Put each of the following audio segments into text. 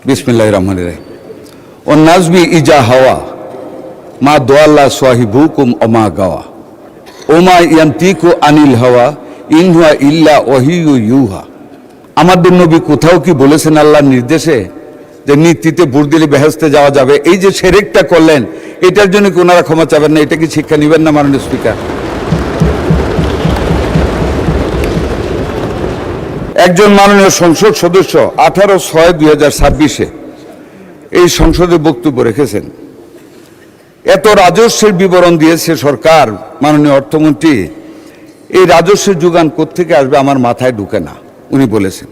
বিসমিল্লাহির রহমানির রহিম। ও নাজবি ইজা হাওয়া মা দোয়াল্লা সাহিবুকুম ওমা গাওয়া ওমা ইয়ান্তিকু আনিল হাওয়া ইন হুয়া ইল্লা ওয়াহিয়ু ইউহা। আমাদের নবী কোথাও কি বলেছেন আল্লাহর নির্দেশে যে নীতিতে বুট দিলে বেহেশতে যাওয়া যাবে? এই যে শিরকটা করলেন, এটার জন্য কি ওনারা ক্ষমা চাবেন না? এটা কি শিক্ষা নেবেন না মাননীয় স্পিকার? একজন মাননীয় সংসদ সদস্য 18/6/2026 এই সংসদে বক্তব্য রেখেছেন। এত রাজস্বের বিবরণ দিয়েছে সরকার, মাননীয় অর্থমন্ত্রী, এই রাজস্বের যোগান কোত্থেকে আসবে আমার মাথায় ঢুকে না, উনি বলেছেন।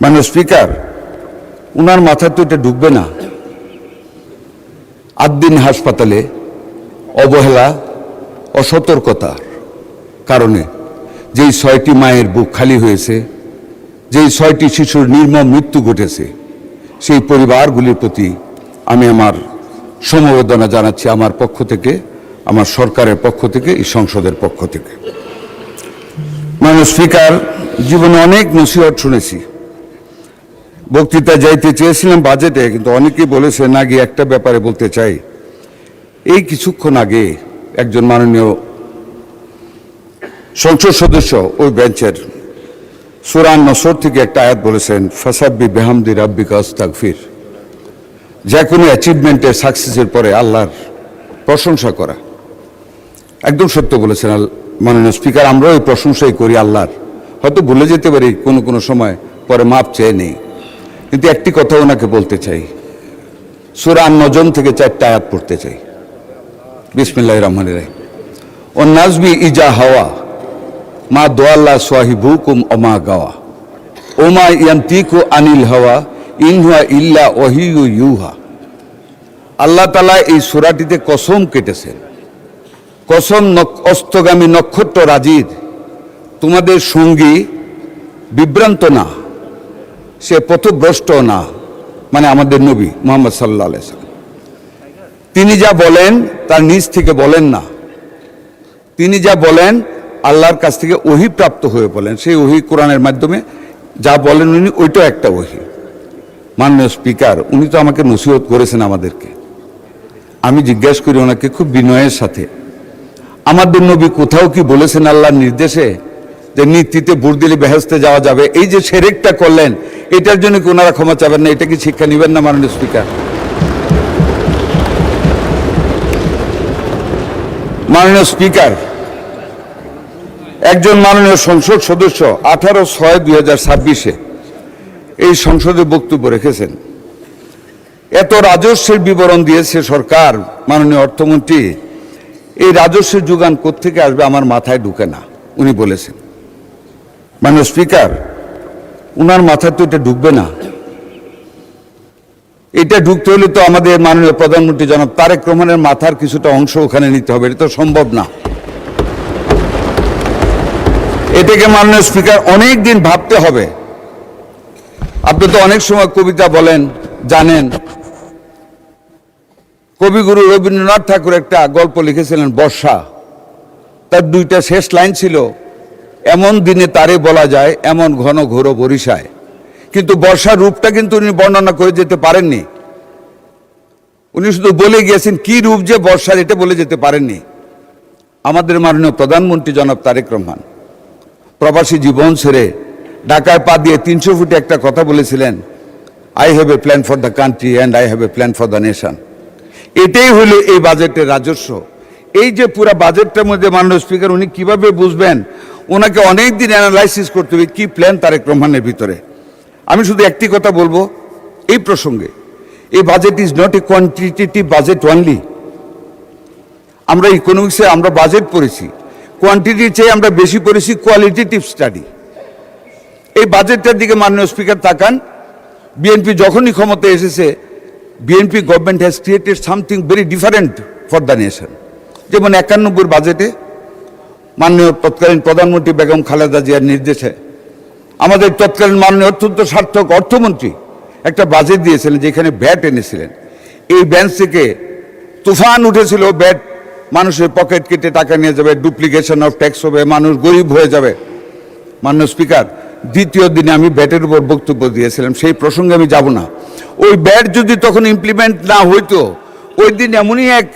মাননীয় স্পিকার, উনার মাথায় তো এটা ঢুকবে না। আদ্দিন হাসপাতালে অবহেলা, অসতর্কতার কারণে যেই 6টি মায়ের বুক খালি হয়েছে, যেই 6টি শিশুর নির্মম মৃত্যু ঘটেছে, সেই পরিবারগুলির প্রতি আমি আমার সমবেদনা জানাচ্ছি, আমার পক্ষ থেকে, আমার সরকারের পক্ষ থেকে, এই সংসদের পক্ষ থেকে। মাননীয় স্পিকার, জীবনে অনেক নসিহত শুনেছি। বক্তৃতা যাইতে চেয়েছিলাম বাজেটে, কিন্তু অনেকেই বলেছে না গিয়ে একটা ব্যাপারে বলতে চাই। এই কিছুক্ষণ আগে একজন মাননীয় সংসদ সদস্য ওই বেঞ্চের সূরা নসর থেকে একটা আয়াত বলেছেন, ফাসাব্বি বিহামদি রাব্বিকা আস্তাগফির। যে কোনো অ্যাচিভমেন্টের সাকসেসের পরে আল্লাহর প্রশংসা করা। একদম সত্য বলেছেন মাননীয় স্পিকার, আমরাও এই প্রশংসাই করি আল্লাহর। হয়তো ভুলে যেতে পারি কোনো কোনো সময়, পরে মাপ চেয়ে নেই। কিন্তু একটি কথা ওনাকে বলতে চাই, সূরা নজম থেকে 4টা আয়াত পড়তে চাই। বিসমিল্লাহির রহমানির রহিম। ও নাজবি ইজা হাওয়া মা দোয়াল্লা সাহিবুকুম ওমা গাওয়া ওমা ইয়ান্তিকু আনিল হাওয়া ইন হুয়া ইল্লা ওয়াহিয়ু ইউহা। আল্লাহ তাআলা এই সূরাটিতে কসম কেটেছেন, কসম অস্তগামী নক্ষত্র রাজির, তোমাদের সঙ্গী বিভ্রান্ত না, সে পথভ্রষ্ট না, মানে আমাদের নবী মুহাম্মদ সাল্লাল্লাহু আলাইহি ওয়াসাল্লাম। তিনি যা বলেন তার নিজ থেকে বলেন না, তিনি যা বলেন আল্লাহর কাছ থেকে ওহী প্রাপ্ত হয়ে বলেন। সেই ওহী কোরআনের মাধ্যমে যা বলেন উনি, ওইটাও একটা ওহী। মাননীয় স্পিকার, উনি তো আমাকে নসিহত করেছেন আমাদেরকে। আমি জিজ্ঞাসা করি ওনাকে খুব বিনয়ের সাথে, আমাদের নবী কোথাও কি বলেছেন আল্লাহর নির্দেশে যে নীতিতে বুট দিলে বেহেশতে যাওয়া যাবে? এই যে শিরকটা করলেন, এটার জন্য কি ওনারা ক্ষমা চাবেন না? এটা কি শিক্ষা নেবেন না মাননীয় স্পিকার? মাননীয় স্পিকার, একজন মাননীয় সংসদ সদস্য 18/6/2026 এই সংসদে বক্তব্য রেখেছেন। এত রাজস্বের বিবরণ দিয়েছে সরকার, মাননীয় অর্থমন্ত্রী, এই রাজস্বের যোগান কোত্থেকে আসবে আমার মাথায় ঢুকে না, উনি বলেছেন। মাননীয় স্পিকার, উনার মাথায় তো এটা ঢুকবে না। এটা ঢুকতে হলে তো আমাদের মাননীয় প্রধানমন্ত্রী জনাব তারেক রহমানের মাথার কিছুটা অংশ ওখানে নিতে হবে, এটা তো সম্ভব না। এটাকে মাননীয় স্পিকার অনেক দিন ভাবতে হবে। আপনি তো অনেক সময় কবিতা বলেন, জানেন। কবিগুরু রবীন্দ্রনাথ ঠাকুর একটা গল্প লিখেছিলেন বর্ষা। তার 2টা শেষ লাইন ছিল, এমন দিনে তারে বলা যায় এমন ঘন ঘোর বরিশায়। কিন্তু বর্ষার রূপটা কিন্তু উনি বর্ণনা করে যেতে পারেননি। উনি শুধু বলে গিয়েছেন কি রূপ যে বর্ষার, এটা বলে যেতে পারেননি। আমাদের মাননীয় প্রধানমন্ত্রী জনাব তারেক রহমান প্রবাসী জীবন ছেড়ে ঢাকায় পা দিয়ে 300 ফুটে একটা কথা বলেছিলেন, I have a plan for the country and I have a plan for the nation. এটাই হলো এই বাজেটের রাজস্ব। এই যে পুরো বাজেটটার মধ্যে মাননীয় স্পিকার উনি কিভাবে বুঝবেন? ওনাকে অনেক দিন অ্যানালাইসিস করতে হবে কি প্ল্যান তারেক রহমানের ভিতরে। আমি শুধু একটি কথা বলবো এই প্রসঙ্গে, এই budget is not a quantitative budget only. আমরা ইকোনমিক্সে আমরা বাজেট পড়েছি, কোয়ান্টিটির চেয়ে আমরা বেশি পড়েছি কোয়ালিটেটিভ স্টাডি। এই বাজেটটার দিকে মাননীয় স্পিকার তাকান। বিএনপি যখনই ক্ষমতায় এসেছে, BNP government has created something very different for the nation. যেমন 91 বাজেটে মাননীয় তৎকালীন প্রধানমন্ত্রী বেগম খালেদা জিয়ার নির্দেশে আমাদের তৎকালীন মাননীয় অত্যন্ত সার্থক অর্থমন্ত্রী একটা বাজেট দিয়েছিলেন, যেখানে ভ্যাট এনেছিলেন। এই বেঞ্চ থেকে তুফান উঠেছিল, ভ্যাট মানুষের পকেট কেটে টাকা নিয়ে যাবে, ডুপ্লিকেশন অফ ট্যাক্স হবে, মানুষ গরিব হয়ে যাবে। মাননীয় স্পিকার, দ্বিতীয় দিনে আমি ব্যাটের উপর বক্তব্য দিয়েছিলাম, সেই প্রসঙ্গে আমি যাব না। ওই ব্যাট যদি তখন ইমপ্লিমেন্ট না হইতো, ওই দিন এমনই এক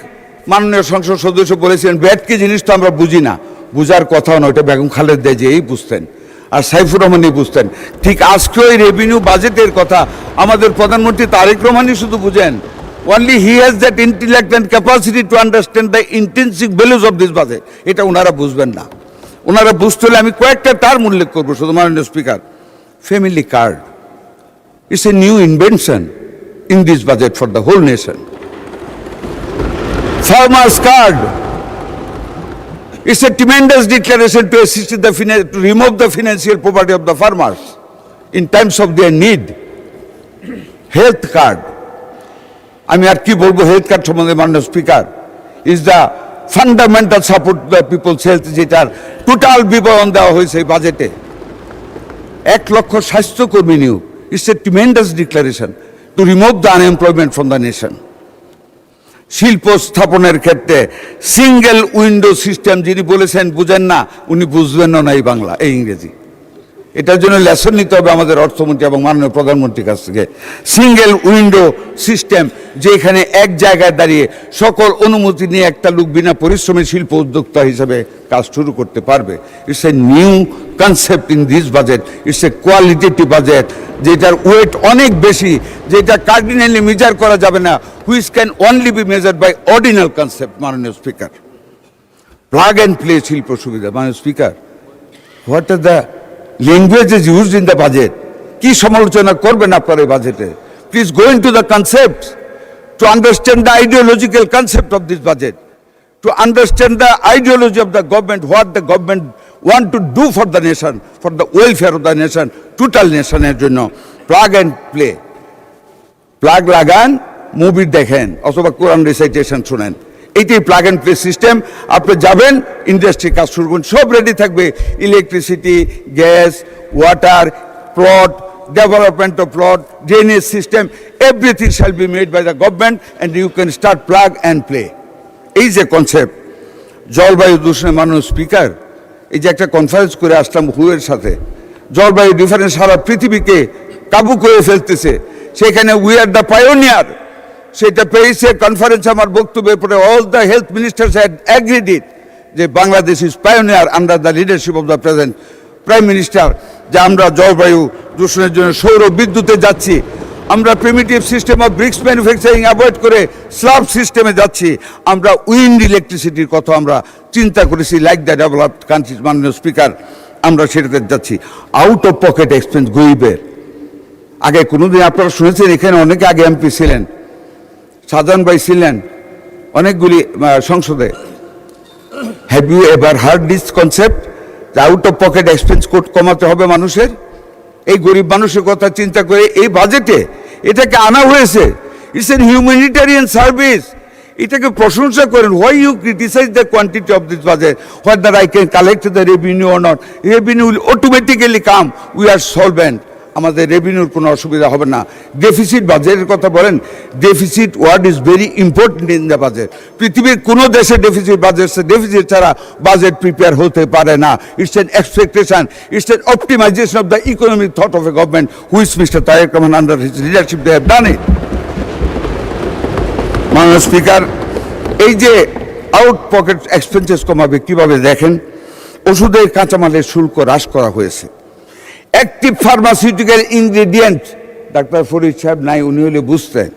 মাননীয় সংসদ সদস্য বলেছিলেন ব্যাট কি জিনিস তো আমরা বুঝি না। বুঝার কথাও না, ওইটা বেগম খালেদা জিয়াই বুঝতেন আর সাইফুর রহমানই বুঝতেন। ঠিক আজকে ওই রেভিনিউ বাজেটের কথা আমাদের প্রধানমন্ত্রী তারেক রহমানই শুধু বুঝেন। Only he has that intellect and capacity to understand the intrinsic values of this budget. এটা ওনারা বুঝবেন না। ওনারা বুঝতে হলে আমি কয়েকটা টার্ম উল্লেখ করবো শুধু মাননীয় speaker. Family card it's a new invention in this budget for the whole nation. Farmers card it's a tremendous declaration to assist to remove the financial poverty of the farmers in times of their need. Health card, আমি আর কি বলবো health card সম্বন্ধে মাননীয় speaker, is the fundamental support the people's health, যেটার total বিবরণ দেওয়া হয়েছে এই বাজেটে। 1 লক্ষ স্বাস্থ্যকর্মী নিয়োগ, it's a tremendous declaration to remove the unemployment from the nation. শিল্প স্থাপনের ক্ষেত্রে সিঙ্গেল উইন্ডো সিস্টেম, যিনি বলেছেন বুঝেন না উনি বুঝবেনও না এই বাংলা এই ইংরেজি। এটার জন্য লেসন নিতে হবে আমাদের অর্থমন্ত্রী এবং মাননীয় প্রধানমন্ত্রীর কাছ থেকে। সিঙ্গেল উইন্ডো সিস্টেম, যেখানে এক জায়গায় দাঁড়িয়ে সকল অনুমতি নিয়ে একটা লোক বিনা পরিশ্রমে শিল্প উদ্যোক্তা হিসেবে কাজ শুরু করতে পারবে। It's a new concept in this budget, it's a qualitative budget, যেটার ওয়েট অনেক বেশি, যেটা কার্ডিনালি মেজার করা যাবে না, which can only be measured by ordinal concept. মাননীয় স্পিকার, প্লাগ অ্যান্ড প্লে শিল্প সুবিধা। মাননীয় speaker, what are the languages used in the budget, কি সমালোচনা করবেন আপনার এই বাজেটে? Please go into the concept to understand the ideological concept of this budget, to understand the ideology of the government, what the government want to do for the nation, for the welfare of the nation, total নেশনের জন্য। Plug and play, plug লাগান, movie দেখেন অথবা কোরআন recitation শুনেন, এইটাই plug and play system. আপনি যাবেন, industry কাজ শুরু করুন, সব রেডি থাকবে। Electricity, gas, water, plot, development of plot, drainage system, everything shall be made by the government and you can start plug and play. এই যে কনসেপ্ট। জলবায়ু দূষণের মাননীয় স্পিকার, এই যে একটা কনফারেন্স করে আসলাম হুয়ের সাথে, জলবায়ু ডিফারেন্স সারা পৃথিবীকে কাবু করে ফেলতেছে, সেখানে উই আর দ্য পায়োনিয়ার। সেটা প্যারিসের কনফারেন্স আমার বক্তব্যের পরে all the health ministers had agreed it, যে Bangladesh is pioneer under the leadership of the present prime minister, যে আমরা জলবায়ু দূষণের জন্য সৌর বিদ্যুতে যাচ্ছি, আমরা primitive system of bricks manufacturing avoid করে স্ল্যাব সিস্টেমে যাচ্ছি, আমরা উইন্ড ইলেকট্রিসিটির কথা আমরা চিন্তা করেছি, লাইক দ্য ডেভেলপড কান্ট্রিজ। মাননীয় স্পিকার, আমরা সেটাতে যাচ্ছি। আউট অফ পকেট এক্সপেন্স গরিবের, আগে কোনোদিন আপনারা শুনেছেন এখানে অনেকে আগে এমপি ছিলেন, শাহজাহান ভাই ছিলেন অনেকগুলি সংসদে। Have you ever heard this concept, out of pocket expense কমাতে হবে মানুষের? এই গরিব মানুষের কথা চিন্তা করে এই বাজেটে এটাকে আনা হয়েছে। ইটস এন হিউম্যানিটেরিয়ান সার্ভিস, এটাকে প্রশংসা করেন। Why you criticize the quantity of this budget, whether I can collect the revenue or not, revenue will automatically come, we are solvent, আমাদের রেভিনিউর কোনো অসুবিধা হবে না। ডেফিসিট বাজেটের কথা বলেন, deficit word is very important in the budget. পৃথিবীর কোনো দেশে ডেফিসিট ডেফিসিট ছাড়া বাজেট প্রিপেয়ার হতে পারে না। It's an expectation, it's an optimization of the economic thought of a government, which mister Tarique Rahman under his leadership they have done it. মাননীয় speaker, এই যে আউট পকেট এক্সপেন্সেস কমাবে কিভাবে দেখেন, ওষুধের কাঁচামালের শুল্ক হ্রাস করা হয়েছে। Active pharmaceutical ingredient, doctor Farid সাহেব নাই, উনি হলে বুঝতেন।